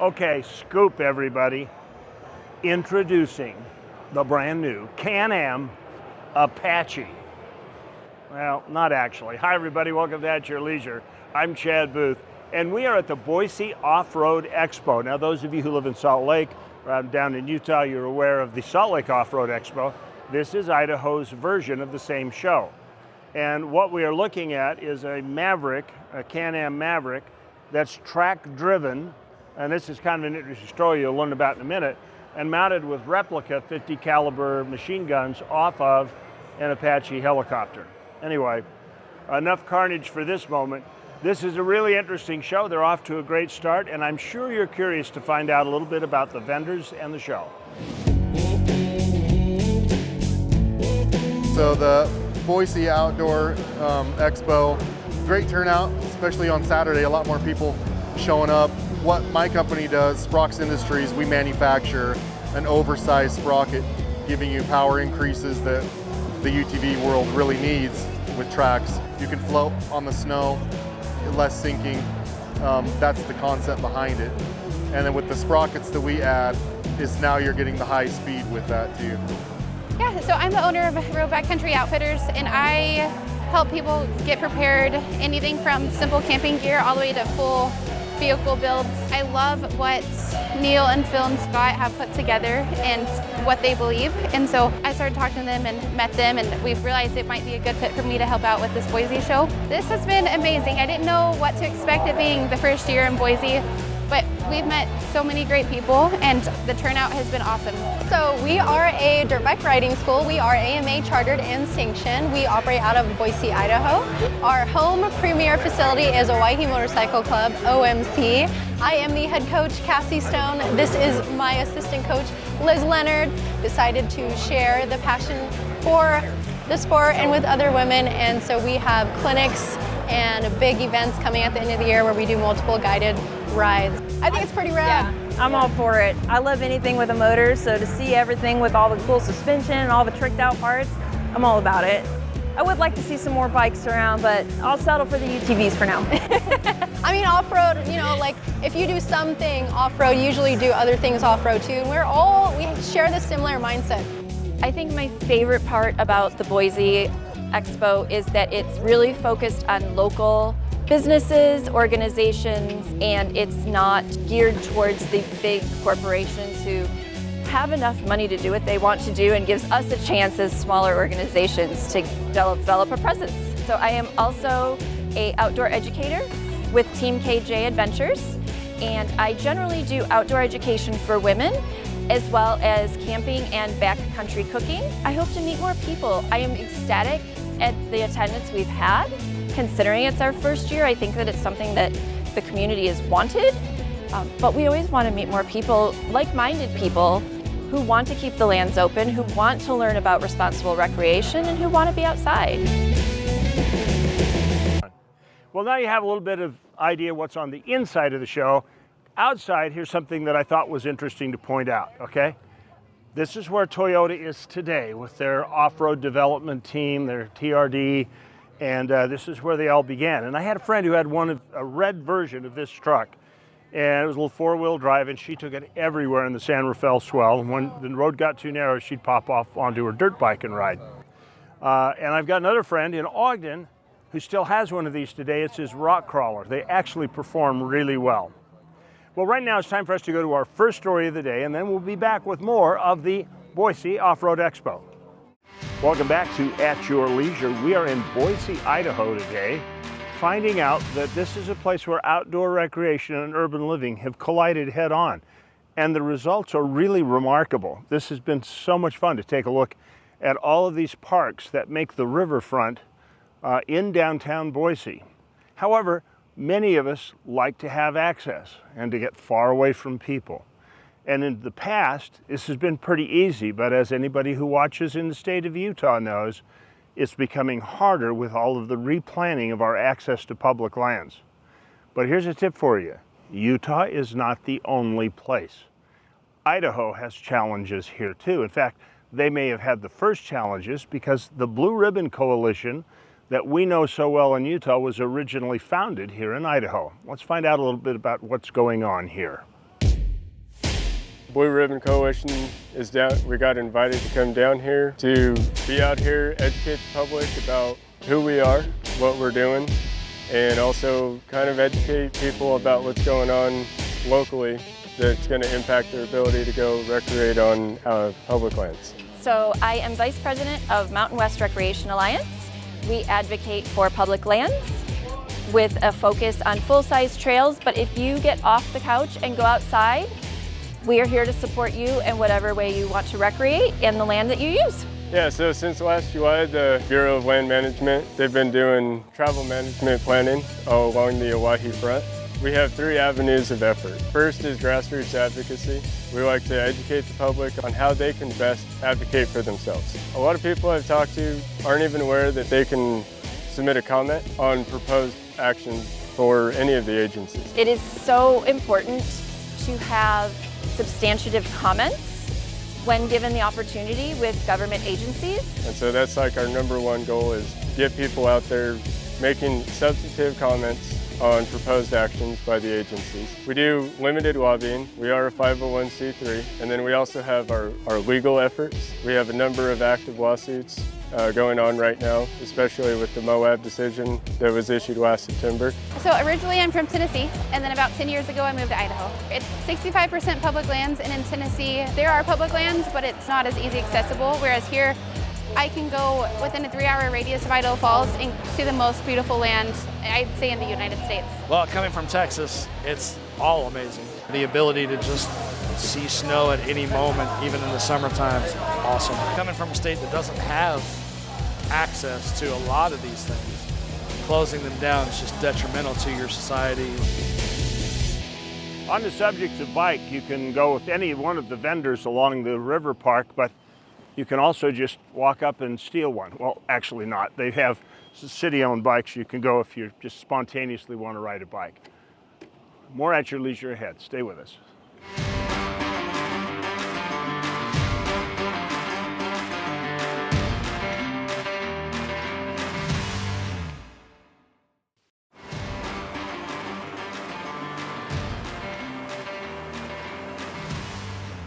Okay, scoop everybody. Introducing the brand new Can-Am Apache. Well, not actually. Hi everybody, welcome to At Your Leisure. I'm Chad Booth, and we are at the Boise Off-Road Expo. Now those of you who live in Salt Lake, or down in Utah, you're aware of the Salt Lake Off-Road Expo. This is Idaho's version of the same show. And what we are looking at is a Maverick, a Can-Am Maverick, that's track-driven, and this is kind of an interesting story you'll learn about in a minute, and mounted with replica 50 caliber machine guns off of an Apache helicopter. Anyway, enough carnage for this moment. This is a really interesting show. They're off to a great start, and I'm sure you're curious to find out a little bit about the vendors and the show. So the Boise Outdoor Expo, great turnout, especially on Saturday, a lot more people showing up. What my company does, Sprox Industries, we manufacture an oversized sprocket, giving you power increases that the UTV world really needs with tracks. You can float on the snow, less sinking. That's the concept behind it. And then with the sprockets that we add, is now you're getting the high speed with that too. Yeah, so I'm the owner of Road Backcountry Outfitters, and I help people get prepared, anything from simple camping gear all the way to full vehicle builds. I love what Neil and Phil and Scott have put together and what they believe. And so I started talking to them and met them, and we've realized it might be a good fit for me to help out with this Boise show. This has been amazing. I didn't know what to expect it being the first year in Boise, but we've met so many great people and the turnout has been awesome. So we are a dirt bike riding school. We are AMA chartered and sanctioned. We operate out of Boise, Idaho. Our home premier facility is Owyhee Motorcycle Club, OMC. I am the head coach, Cassie Stone. This is my assistant coach, Liz Leonard. Decided to share the passion for the sport and with other women, and so we have clinics and big events coming at the end of the year where we do multiple guided rides. I think it's pretty rad. Yeah, I'm all for it. I love anything with a motor, so to see everything with all the cool suspension and all the tricked out parts, I'm all about it. I would like to see some more bikes around, but I'll settle for the UTVs for now. I mean, off-road, you know, like if you do something off-road, you usually do other things off-road too, and we share this similar mindset. I think my favorite part about the Boise Expo is that it's really focused on local businesses, organizations, and it's not geared towards the big corporations who have enough money to do what they want to do, and gives us a chance as smaller organizations to develop a presence. So I am also an outdoor educator with Team KJ Adventures, and I generally do outdoor education for women, as well as camping and backcountry cooking. I hope to meet more people. I am ecstatic at the attendance we've had. Considering it's our first year, I think that it's something that the community has wanted, but we always want to meet more people, like-minded people who want to keep the lands open, who want to learn about responsible recreation, and who want to be outside. Well, now you have a little bit of idea what's on the inside of the show. Outside, here's something that I thought was interesting to point out, okay? This is where Toyota is today with their off-road development team, their TRD, and this is where they all began. And I had a friend who had a red version of this truck, and it was a little four-wheel drive, and she took it everywhere in the San Rafael swell. And when the road got too narrow, she'd pop off onto her dirt bike and ride. And I've got another friend in Ogden who still has one of these today. It's his rock crawler. They actually perform really well. Well, right now it's time for us to go to our first story of the day, and then we'll be back with more of the Boise Off-Road Expo. Welcome back to At Your Leisure. We are in Boise, Idaho today, finding out that this is a place where outdoor recreation and urban living have collided head on. And the results are really remarkable. This has been so much fun to take a look at all of these parks that make the riverfront in downtown Boise. However, many of us like to have access and to get far away from people. And in the past, this has been pretty easy, but as anybody who watches in the state of Utah knows, it's becoming harder with all of the replanning of our access to public lands. But here's a tip for you. Utah is not the only place. Idaho has challenges here too. In fact, they may have had the first challenges because the Blue Ribbon Coalition that we know so well in Utah was originally founded here in Idaho. Let's find out a little bit about what's going on here. Blue Ribbon Coalition is down. We got invited to come down here to be out here, educate the public about who we are, what we're doing, and also kind of educate people about what's going on locally that's going to impact their ability to go recreate on public lands. So I am Vice President of Mountain West Recreation Alliance. We advocate for public lands with a focus on full-size trails, but if you get off the couch and go outside, we are here to support you in whatever way you want to recreate in the land that you use. Yeah, so since last July, the Bureau of Land Management, they've been doing travel management planning all along the Owyhee front. We have 3 avenues of effort. First is grassroots advocacy. We like to educate the public on how they can best advocate for themselves. A lot of people I've talked to aren't even aware that they can submit a comment on proposed actions for any of the agencies. It is so important to have substantive comments when given the opportunity with government agencies. And so that's like our #1 goal is get people out there making substantive comments on proposed actions by the agencies. We do limited lobbying. We are a 501c3, and then we also have our legal efforts. We have a number of active lawsuits going on right now, especially with the Moab decision that was issued last September. So originally I'm from Tennessee, and then about 10 years ago I moved to Idaho. It's 65% public lands, and in Tennessee there are public lands, but it's not as easy accessible, whereas here I can go within a 3-hour radius of Idaho Falls and see the most beautiful land, I'd say, in the United States. Well, coming from Texas, it's all amazing. The ability to just see snow at any moment, even in the summertime, is awesome. Coming from a state that doesn't have access to a lot of these things, closing them down is just detrimental to your society. On the subject of bike, you can go with any one of the vendors along the river park, but you can also just walk up and steal one. Well, actually not. They have city-owned bikes you can go if you just spontaneously want to ride a bike. More at your leisure ahead. Stay with us.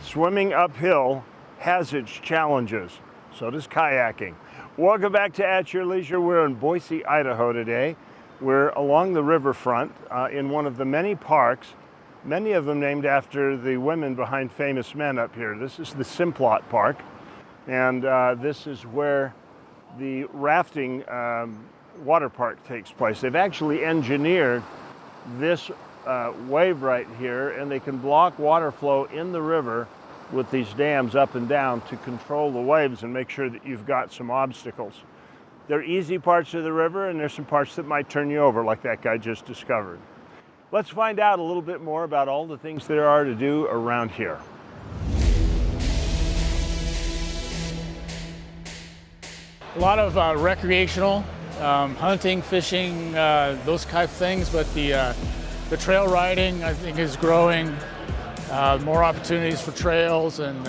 Swimming uphill has its challenges. So does kayaking. Welcome back to At Your Leisure. We're in Boise, Idaho today. We're along the riverfront in one of the many parks, many of them named after the women behind famous men up here. This is the Simplot Park, and this is where the rafting water park takes place. They've actually engineered this wave right here, and they can block water flow in the river with these dams up and down to control the waves and make sure that you've got some obstacles. There are easy parts of the river, and there's some parts that might turn you over, like that guy just discovered. Let's find out a little bit more about all the things there are to do around here. A lot of recreational, hunting, fishing, those type of things, but the trail riding, I think, is growing. More opportunities for trails, and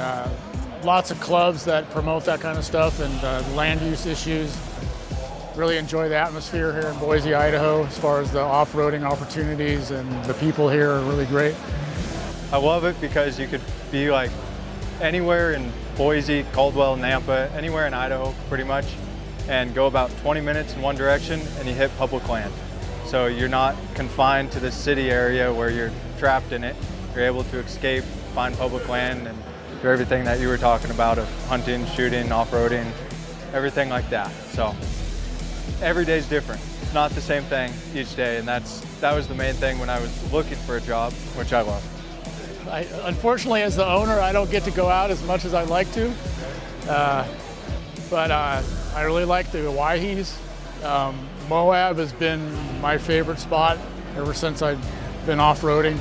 lots of clubs that promote that kind of stuff, and land use issues. Really enjoy the atmosphere here in Boise, Idaho, as far as the off-roading opportunities, and the people here are really great. I love it because you could be like anywhere in Boise, Caldwell, Nampa, anywhere in Idaho pretty much, and go about 20 minutes in one direction and you hit public land. So you're not confined to the city area where you're trapped in it. You're able to escape, find public land, and do everything that you were talking about of hunting, shooting, off-roading, everything like that. So every day's different. It's not the same thing each day, and that was the main thing when I was looking for a job, which I love. Unfortunately, as the owner, I don't get to go out as much as I'd like to, but I really like the Owyhees. Moab has been my favorite spot ever since I've been off-roading.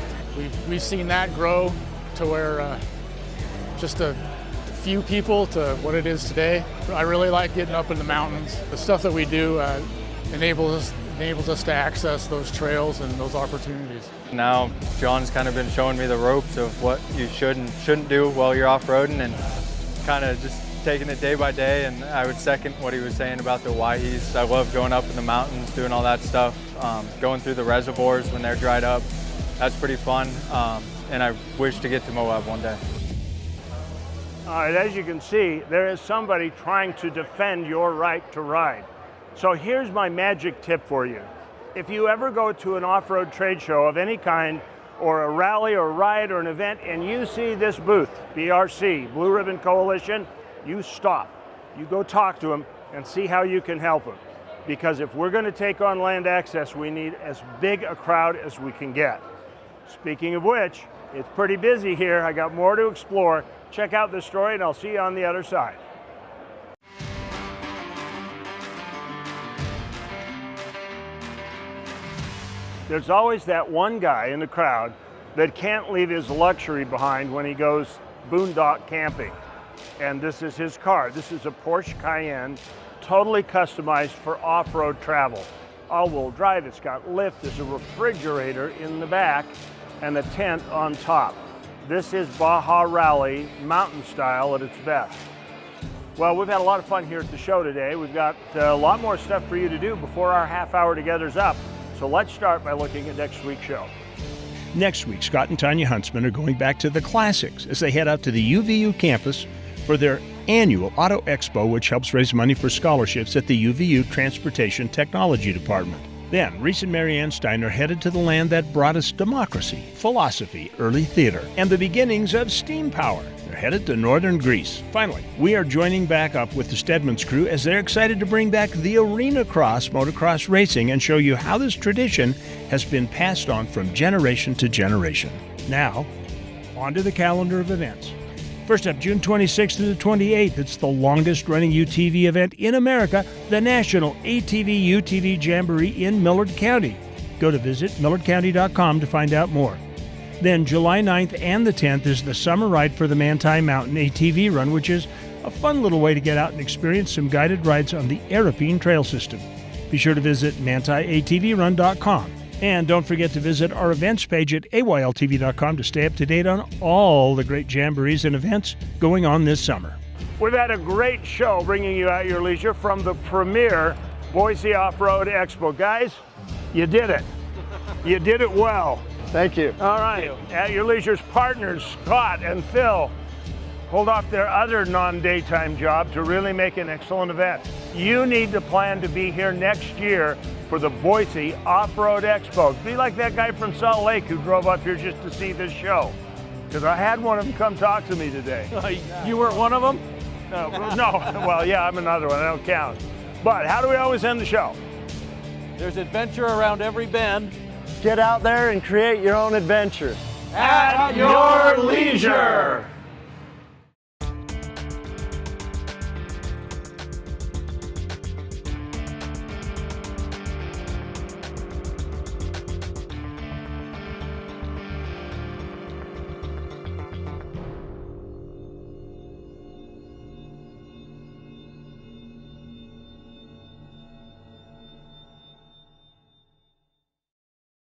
We've seen that grow to where just a few people to what it is today. I really like getting up in the mountains. The stuff that we do enables us to access those trails and those opportunities. Now, John's kind of been showing me the ropes of what you should and shouldn't do while you're off-roading, and kind of just taking it day by day. And I would second what he was saying about the Owyhees. I love going up in the mountains, doing all that stuff, going through the reservoirs when they're dried up. That's pretty fun, and I wish to get to Moab one day. All right, as you can see, there is somebody trying to defend your right to ride. So here's my magic tip for you. If you ever go to an off-road trade show of any kind, or a rally or ride or an event, and you see this booth, BRC, Blue Ribbon Coalition, you stop. You go talk to them and see how you can help them. Because if we're going to take on land access, we need as big a crowd as we can get. Speaking of which, it's pretty busy here. I got more to explore. Check out this story and I'll see you on the other side. There's always that one guy in the crowd that can't leave his luxury behind when he goes boondock camping. And this is his car. This is a Porsche Cayenne, totally customized for off-road travel. All-wheel drive, it's got lift, there's a refrigerator in the back, and a tent on top. This is Baja Rally mountain style at its best. Well, we've had a lot of fun here at the show today. We've got a lot more stuff for you to do before our half hour together's up. So let's start by looking at next week's show. Next week, Scott and Tanya Huntsman are going back to the classics as they head out to the UVU campus for their annual Auto Expo, which helps raise money for scholarships at the UVU Transportation Technology Department. Then, Reese and Marianne Stein are headed to the land that brought us democracy, philosophy, early theater, and the beginnings of steam power. They're headed to northern Greece. Finally, we are joining back up with the Stedman's crew as they're excited to bring back the Arena Cross motocross racing and show you how this tradition has been passed on from generation to generation. Now, on to the calendar of events. First up, June 26th to the 28th, it's the longest-running UTV event in America, the National ATV UTV Jamboree in Millard County. Go to visit millardcounty.com to find out more. Then July 9th and the 10th is the Summer Ride for the Manti Mountain ATV Run, which is a fun little way to get out and experience some guided rides on the Arapeen Trail System. Be sure to visit mantiatvRun.com. And don't forget to visit our events page at AYLTV.com to stay up to date on all the great jamborees and events going on this summer. We've had a great show bringing you at your leisure from the premier Boise Off-Road Expo. Guys, you did it. You did it well. Thank you. All right. At your leisure's partners, Scott and Phil, hold off their other non-daytime job to really make an excellent event. You need to plan to be here next year for the Boise Off-Road Expo. Be like that guy from Salt Lake who drove up here just to see this show. Because I had one of them come talk to me today. You weren't one of them? No, well, yeah, I'm another one, I don't count. But how do we always end the show? There's adventure around every bend. Get out there and create your own adventure. At your leisure!